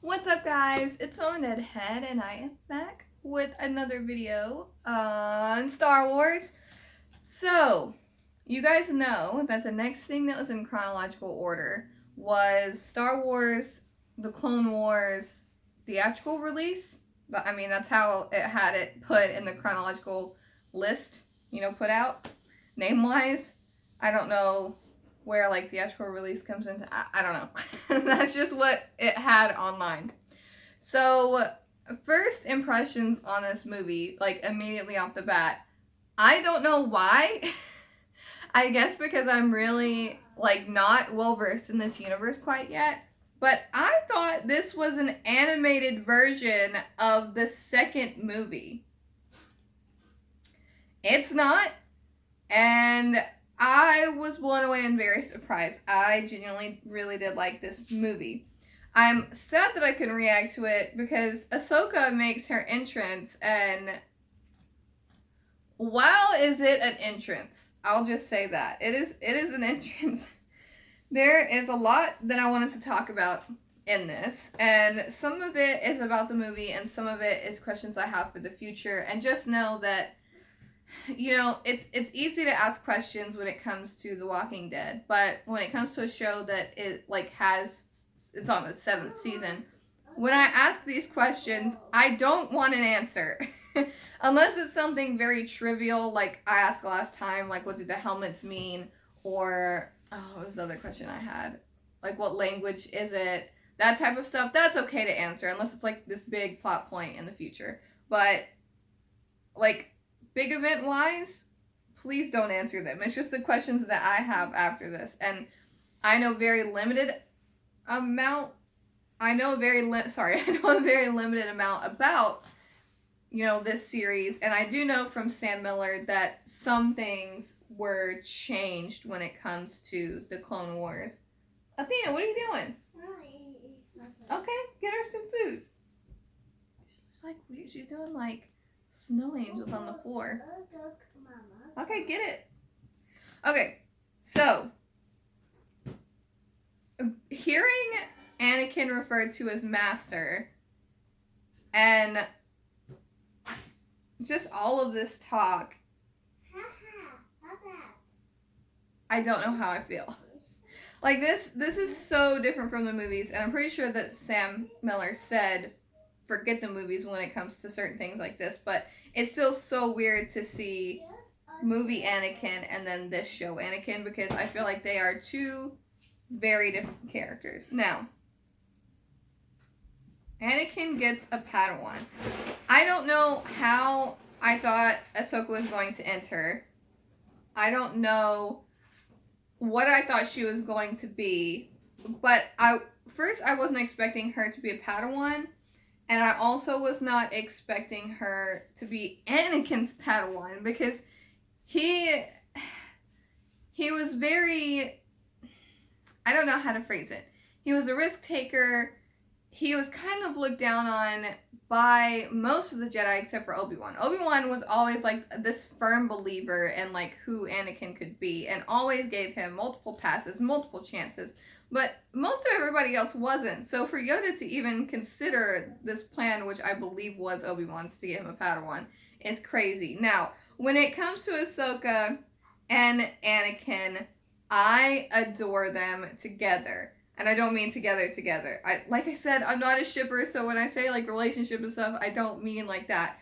What's up, guys? It's MamaDeadHead, and I am back with another video on Star Wars. So, you guys know that the next thing that was in chronological order was Star Wars, the Clone Wars theatrical release. But I mean, that's how it had it put in the chronological list, put out name-wise. I don't know where like theatrical release comes into. I don't know. That's just what it had online. So first impressions on this movie, like immediately off the bat, I don't know why. I guess because I'm really like not well versed in this universe quite yet. But I thought this was an animated version of the second movie. It's not. And I was blown away and very surprised. I genuinely really did like this movie. I'm sad that I couldn't react to it because Ahsoka makes her entrance, and wow, is it an entrance? I'll just say that. It is an entrance. There is a lot that I wanted to talk about in this, and some of it is about the movie and some of it is questions I have for the future. And just know that it's easy to ask questions when it comes to The Walking Dead, but when it comes to a show that it's on the 7th season, when I ask these questions, I don't want an answer. Unless it's something very trivial, like I asked last time, like what did the helmets mean? Or, what was the other question I had? Like what language is it? That type of stuff, that's okay to answer, unless it's like this big plot point in the future. But, like, big event wise, please don't answer them. It's just the questions that I have after this. And I know a very limited amount about, this series. And I do know from Sam Miller that some things were changed when it comes to the Clone Wars. Athena, what are you doing? Okay, get her some food. She's like, she's doing like snow angels on the floor. Okay, get it. Okay, so hearing Anakin referred to as master and just all of this talk, I don't know how I feel. Like this is so different from the movies, and I'm pretty sure that Sam Miller said forget the movies when it comes to certain things like this, but it's still so weird to see movie Anakin and then this show Anakin, because I feel like they are two very different characters. Now, Anakin gets a Padawan. I don't know how I thought Ahsoka was going to enter. I don't know what I thought she was going to be, but I wasn't expecting her to be a Padawan. And I also was not expecting her to be Anakin's Padawan, because he was very, I don't know how to phrase it. He was a risk taker. He was kind of looked down on by most of the Jedi except for Obi-Wan. Obi-Wan was always like this firm believer in like who Anakin could be, and always gave him multiple passes, multiple chances. But most of everybody else wasn't. So for Yoda to even consider this plan, which I believe was Obi-Wan's to get him a Padawan, is crazy. Now, when it comes to Ahsoka and Anakin, I adore them together. And I don't mean together. Like I said, I'm not a shipper, so when I say like relationship and stuff, I don't mean like that.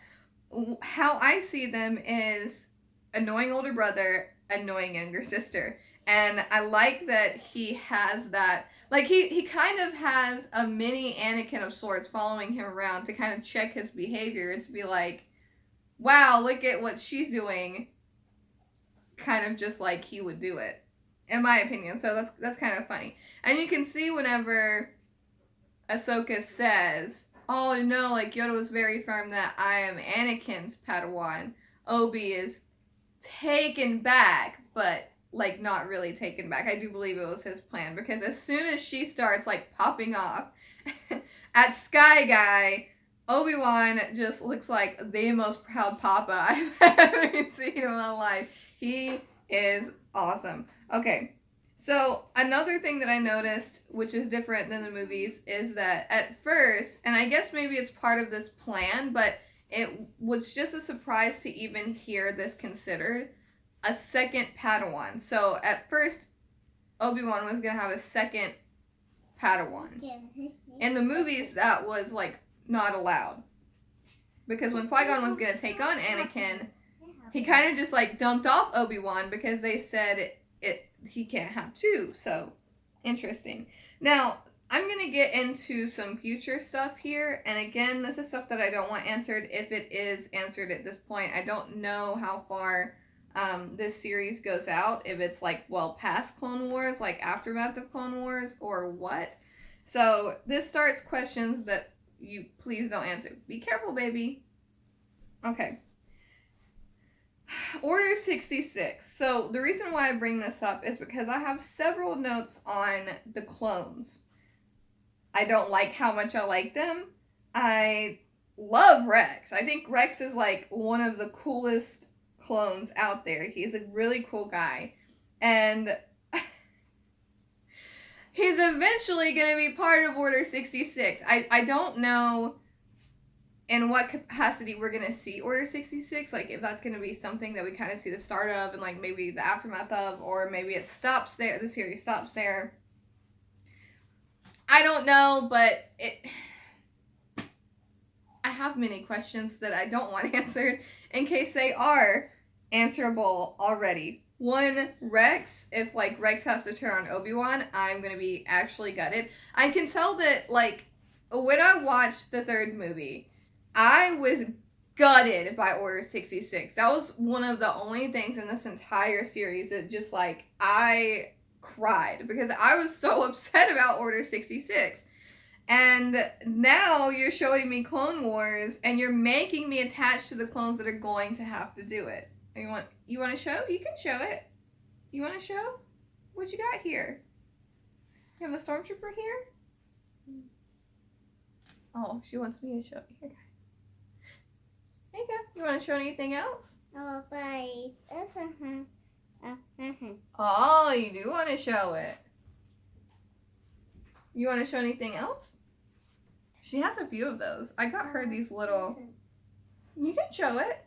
How I see them is annoying older brother, annoying younger sister. And I like that he has that, like he kind of has a mini Anakin of sorts following him around to kind of check his behavior and to be like, wow, look at what she's doing, kind of just like he would do it, in my opinion. So that's kind of funny. And you can see whenever Ahsoka says, oh no, like Yoda was very firm that I am Anakin's Padawan, Obi is taken back, but like not really taken back. I do believe it was his plan, because as soon as she starts like popping off at Sky Guy, Obi-Wan just looks like the most proud papa I've ever seen in my life. He is awesome. Okay, So, another thing that I noticed, which is different than the movies, is that at first, and I guess maybe it's part of this plan, but it was just a surprise to even hear this considered, a second Padawan. So, at first, Obi-Wan was going to have a second Padawan. In the movies, that was, like, not allowed. Because when Qui-Gon was going to take on Anakin, he kind of just, like, dumped off Obi-Wan because they said he can't have two. So, interesting. Now, I'm going to get into some future stuff here. And again, this is stuff that I don't want answered if it is answered at this point. I don't know how far this series goes out. If it's like, well, past Clone Wars, like aftermath of Clone Wars, or what. So, this starts questions that you please don't answer. Be careful, baby. Okay. Order 66. So the reason why I bring this up is because I have several notes on the clones. I don't like how much I like them. I love Rex. I think Rex is like one of the coolest clones out there. He's a really cool guy. And he's eventually going to be part of Order 66. I don't know in what capacity we're going to see Order 66, like if that's going to be something that we kind of see the start of and like maybe the aftermath of, or maybe it stops there, the series stops there. I don't know, but I have many questions that I don't want answered in case they are answerable already. One, Rex, if like Rex has to turn on Obi-Wan, I'm going to be actually gutted. I can tell that like when I watched the third movie, I was gutted by Order 66. That was one of the only things in this entire series that just like, I cried because I was so upset about Order 66. And now you're showing me Clone Wars and you're making me attached to the clones that are going to have to do it. You want to show? You can show it. You want to show? What you got here? You have a stormtrooper here? Oh, she wants me to show. Here, there you go. You want to show anything else? Oh, bye. Oh, you do want to show it. You want to show anything else? She has a few of those. I got her these little... You can show it.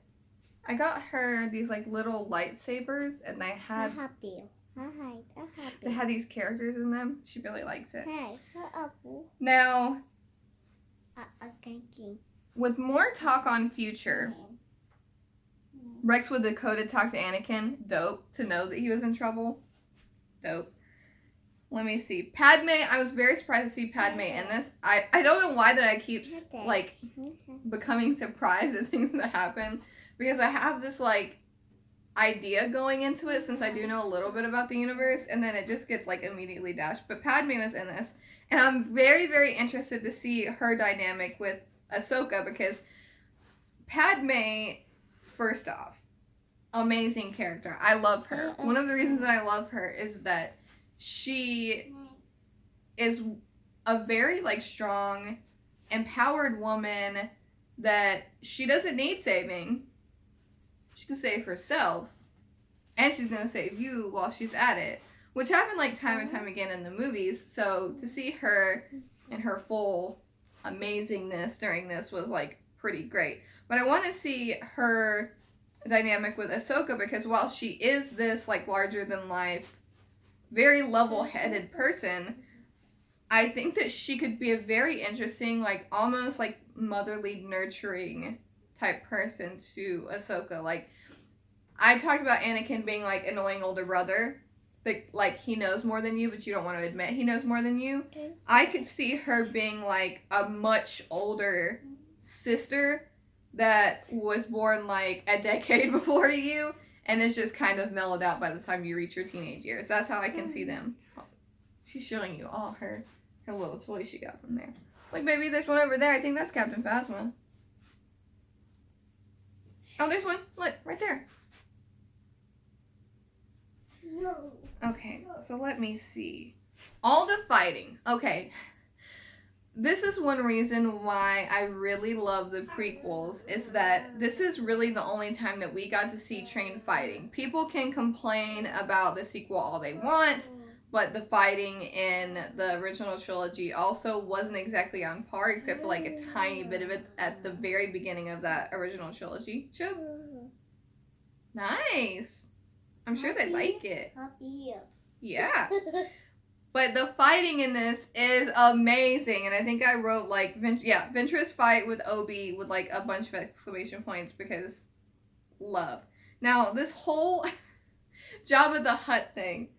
I got her these like little lightsabers and they had... They had these characters in them. She really likes it. Now... With more talk on future, Rex with the coded talk to Anakin, dope, to know that he was in trouble, dope. Let me see. Padme, I was very surprised to see Padme in this. I don't know why that I keep, like, becoming surprised at things that happen, because I have this, like, idea going into it since I do know a little bit about the universe, and then it just gets, like, immediately dashed. But Padme was in this, and I'm very, very interested to see her dynamic with Ahsoka, because Padme, first off, amazing character. I love her. One of the reasons that I love her is that she is a very like strong, empowered woman that she doesn't need saving. She can save herself, and she's gonna save you while she's at it, which happened like time and time again in the movies. So to see her in her full amazingness during this was like pretty great. But I want to see her dynamic with Ahsoka, because while she is this like larger than life, very level-headed person, I think that she could be a very interesting, like almost like motherly nurturing type person to Ahsoka. Like I talked about Anakin being like annoying older brother, like he knows more than you, but you don't want to admit he knows more than you. I could see her being like a much older sister that was born like a decade before you and is just kind of mellowed out by the time you reach your teenage years. That's how I can see them. She's showing you all her little toys she got from there. Like maybe there's one over there. I think that's Captain Phasma. Oh, there's one. Look, right there. No. Okay, so let me see. All the fighting. Okay. This is one reason why I really love the prequels, is that this is really the only time that we got to see trained fighting. People can complain about the sequel all they want, but the fighting in the original trilogy also wasn't exactly on par, except for like a tiny bit of it at the very beginning of that original trilogy. Show. Nice. I'm sure they like it. Yeah. But the fighting in this is amazing, and I think I wrote like Ventress fight with Obi with like a bunch of exclamation points because love. Now this whole Jabba the Hutt thing,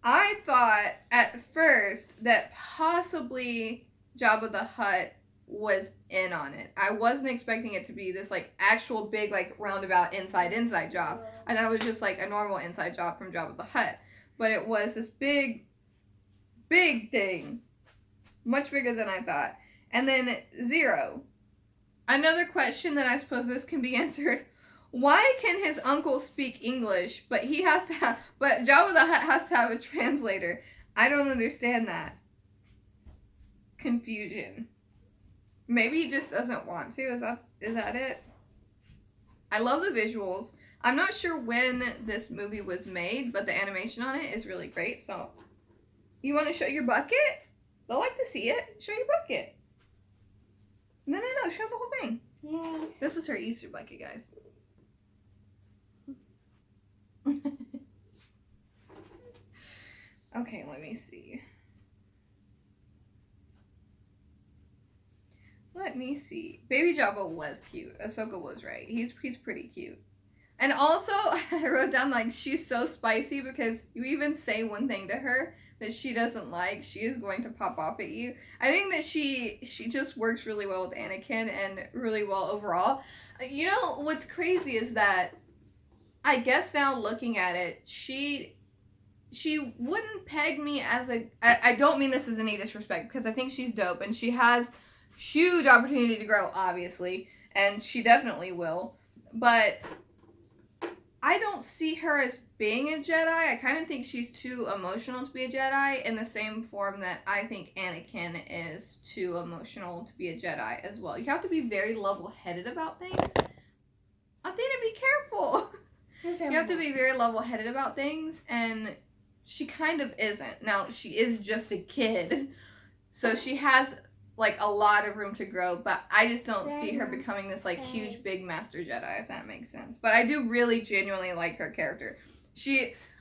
I thought at first that possibly Jabba the Hutt was in on it. I wasn't expecting it to be this like actual big like roundabout inside job. I thought it was just like a normal inside job from Jabba the Hutt, but it was this big thing, much bigger than I thought. And then Zero. Another question that I suppose this can be answered. Why can his uncle speak English, but Jabba the Hutt has to have a translator? I don't understand that. Confusion. Maybe he just doesn't want to. Is that it? I love the visuals. I'm not sure when this movie was made, but the animation on it is really great. So, you want to show your bucket? They'll like to see it. Show your bucket. No. Show the whole thing. Nice. This was her Easter bucket, guys. Okay, let me see. Baby Jabba was cute. Ahsoka was right. He's pretty cute. And also, I wrote down like she's so spicy because you even say one thing to her that she doesn't like, she is going to pop off at you. I think that she just works really well with Anakin and really well overall. You know what's crazy is that I guess now looking at it, she wouldn't peg me as I don't mean this as any disrespect because I think she's dope and she has huge opportunity to grow, obviously, and she definitely will. But I don't see her as being a Jedi. I kind of think she's too emotional to be a Jedi in the same form that I think Anakin is too emotional to be a Jedi as well. You have to be very level-headed about things. Athena, be careful! You have to be very level-headed about things, and she kind of isn't. Now, she is just a kid, so she has like a lot of room to grow, but I just don't see her becoming this like huge big master Jedi, if that makes sense. But I do really genuinely like her character.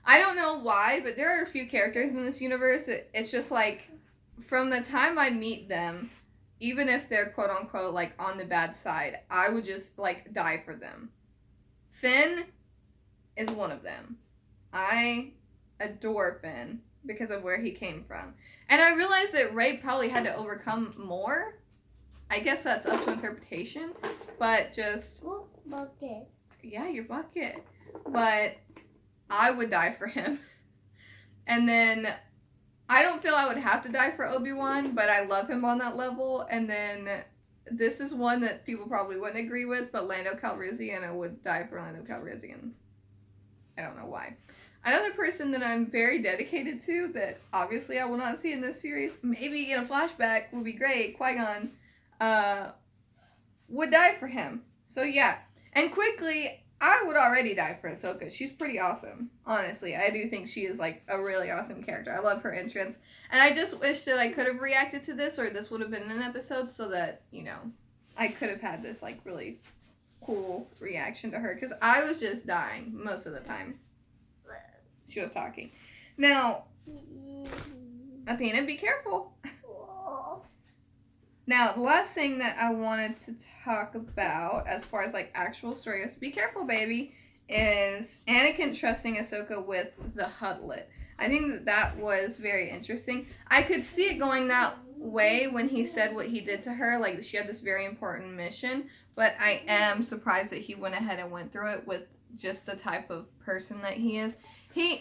I don't know why, but there are a few characters in this universe. It's just like from the time I meet them, even if they're quote unquote like on the bad side, I would just like die for them. Finn is one of them. I adore Finn because of where he came from. And I realized that Rey probably had to overcome more. I guess that's up to interpretation. But just... Bucket. Yeah, your bucket. But I would die for him. And then I don't feel I would have to die for Obi-Wan, but I love him on that level. And then this is one that people probably wouldn't agree with, but Lando Calrissian, I would die for Lando Calrissian. I don't know why. Another person that I'm very dedicated to, that obviously I will not see in this series, maybe in a flashback would be great, Qui-Gon, would die for him. So yeah. And quickly, I would already die for Ahsoka. She's pretty awesome. Honestly, I do think she is like a really awesome character. I love her entrance. And I just wish that I could have reacted to this, or this would have been an episode so that, you know, I could have had this like really cool reaction to her. Because I was just dying most of the time she was talking. Now, Athena, be careful. Now, the last thing that I wanted to talk about, as far as like actual story goes, be careful, baby, is Anakin trusting Ahsoka with the Huttlet. I think that was very interesting. I could see it going that way when he said what he did to her, like she had this very important mission, but I am surprised that he went ahead and went through it with just the type of person that he is. He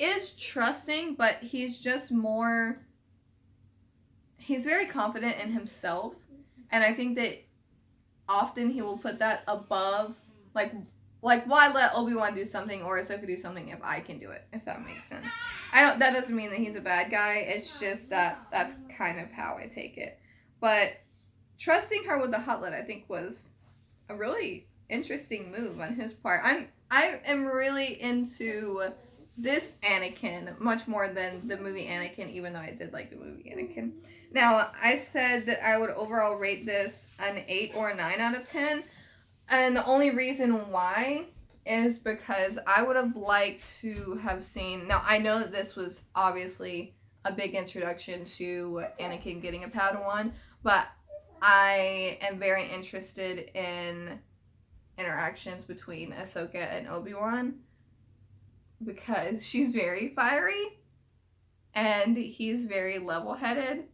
is trusting, but he's just more... He's very confident in himself, and I think that often he will put that above, like why let Obi-Wan do something or Ahsoka do something if I can do it, if that makes sense. That doesn't mean that he's a bad guy, it's just that's kind of how I take it. But trusting her with the Huttlet, I think, was a really interesting move on his part. I am really into this Anakin much more than the movie Anakin, even though I did like the movie Anakin. Now, I said that I would overall rate this an 8 or a 9 out of 10. And the only reason why is because I would have liked to have seen... Now, I know that this was obviously a big introduction to Anakin getting a Padawan, but I am very interested in interactions between Ahsoka and Obi-Wan because she's very fiery and he's very level-headed.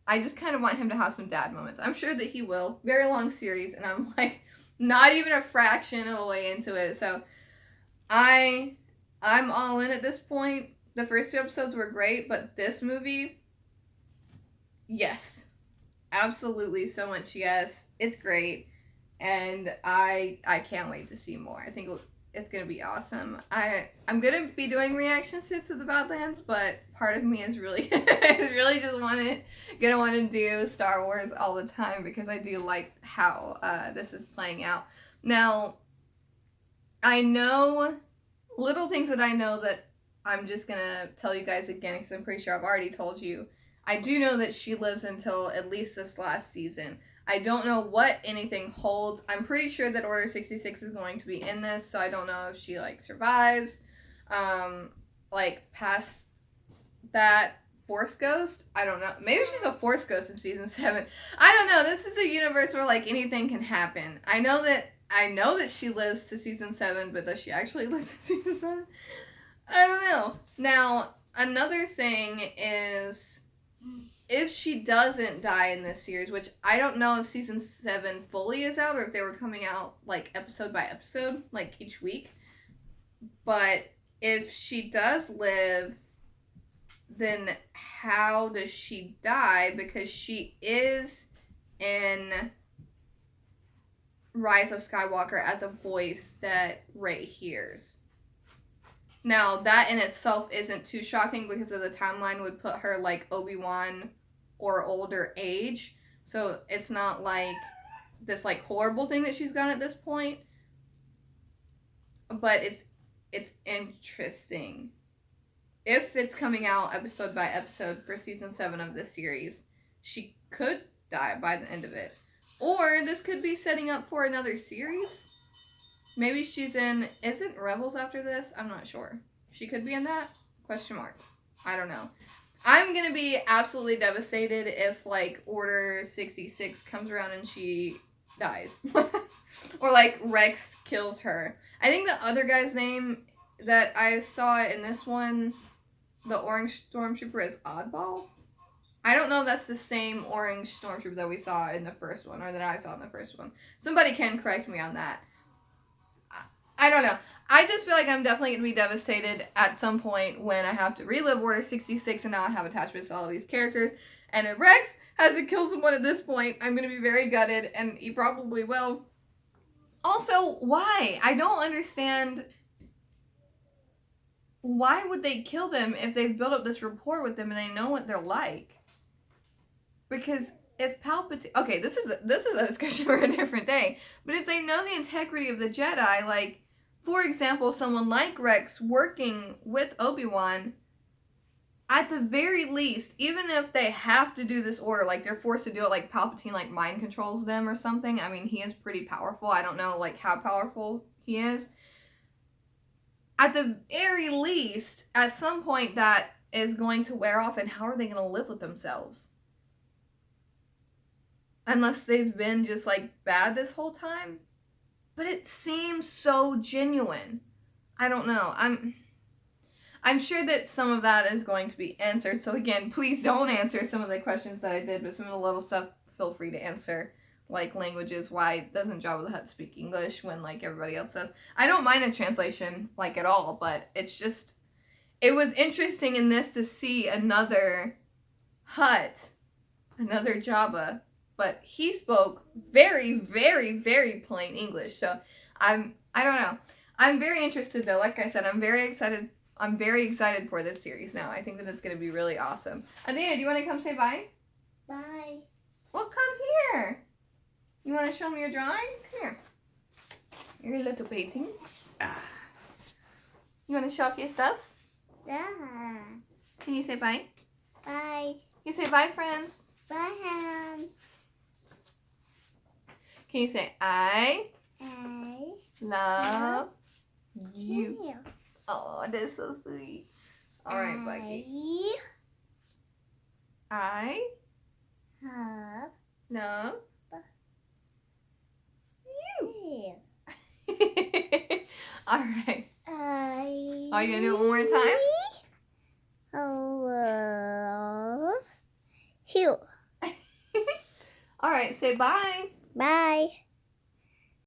I just kind of want him to have some dad moments. I'm sure that he will. Very long series, and I'm like not even a fraction of the way into it. So I'm all in at this point. The first 2 episodes were great, but this movie, yes. Absolutely so much yes. It's great. And I can't wait to see more. I think it's gonna be awesome. I'm gonna be doing reactions to the Badlands, but part of me is really is really just gonna want to do Star Wars all the time because I do like how this is playing out. Now, I know little things that I know that I'm just gonna tell you guys again because I'm pretty sure I've already told you. I do know that she lives until at least this last season. I don't know what anything holds. I'm pretty sure that Order 66 is going to be in this, so I don't know if she, like, survives. Like, past that Force Ghost. I don't know. Maybe she's a Force Ghost in season 7. I don't know. This is a universe where, like, anything can happen. I know that she lives to season 7, but does she actually live to season 7? I don't know. Now, another thing is... if she doesn't die in this series, which I don't know if season 7 fully is out or if they were coming out like episode by episode, like each week. But if she does live, then how does she die? Because she is in Rise of Skywalker as a voice that Rey hears. Now, that in itself isn't too shocking because of the timeline would put her like Obi-Wan or older age. So it's not like this like horrible thing that she's done at this point. But it's interesting. If it's coming out episode by episode for season 7 of this series, she could die by the end of it. Or this could be setting up for another series. Maybe she's in... isn't Rebels after this? I'm not sure. She could be in that? Question mark. I don't know. I'm going to be absolutely devastated if, like, Order 66 comes around and she dies. Or, like, Rex kills her. I think the other guy's name that I saw in this one, the orange stormtrooper, is Oddball. I don't know if that's the same orange stormtrooper that we saw in the first one, or that I saw in the first one. Somebody can correct me on that. I don't know. I just feel like I'm definitely going to be devastated at some point when I have to relive Order 66 and now I have attachments to all of these characters. And if Rex has to kill someone at this point, I'm going to be very gutted, and he probably will. Also, why? I don't understand. Why would they kill them if they've built up this rapport with them and they know what they're like? Because if Palpatine... okay, this is a discussion for a different day. But if they know the integrity of the Jedi, like... for example, someone like Rex working with Obi-Wan, at the very least, even if they have to do this order, like they're forced to do it, like Palpatine like mind controls them or something. I mean, he is pretty powerful. I don't know like how powerful he is. At the very least, at some point that is going to wear off, and how are they going to live with themselves? Unless they've been just like bad this whole time. But it seems so genuine. I don't know. I'm sure that some of that is going to be answered. So again, please don't answer some of the questions that I did, but some of the little stuff, feel free to answer. Like languages, why doesn't Jabba the Hutt speak English when like everybody else does? I don't mind the translation like at all, but it's just, it was interesting in this to see another Hutt, another Jabba, but he spoke very, very, very plain English. So I don't know. I'm very interested though. Like I said, I'm very excited. I'm very excited for this series now. I think that it's going to be really awesome. Athena, do you want to come say bye? Bye. Well, come here. You want to show me your drawing? Come here. Your little painting. You want to show off your stuffs? Can you say bye? Bye. You say bye, friends. Bye, Ham. Can you say I I love you? you. Oh, that's so sweet. All right, Bucky. I Have love you. All right. I Are you gonna do it one more time? love you. All right. Say bye. Bye.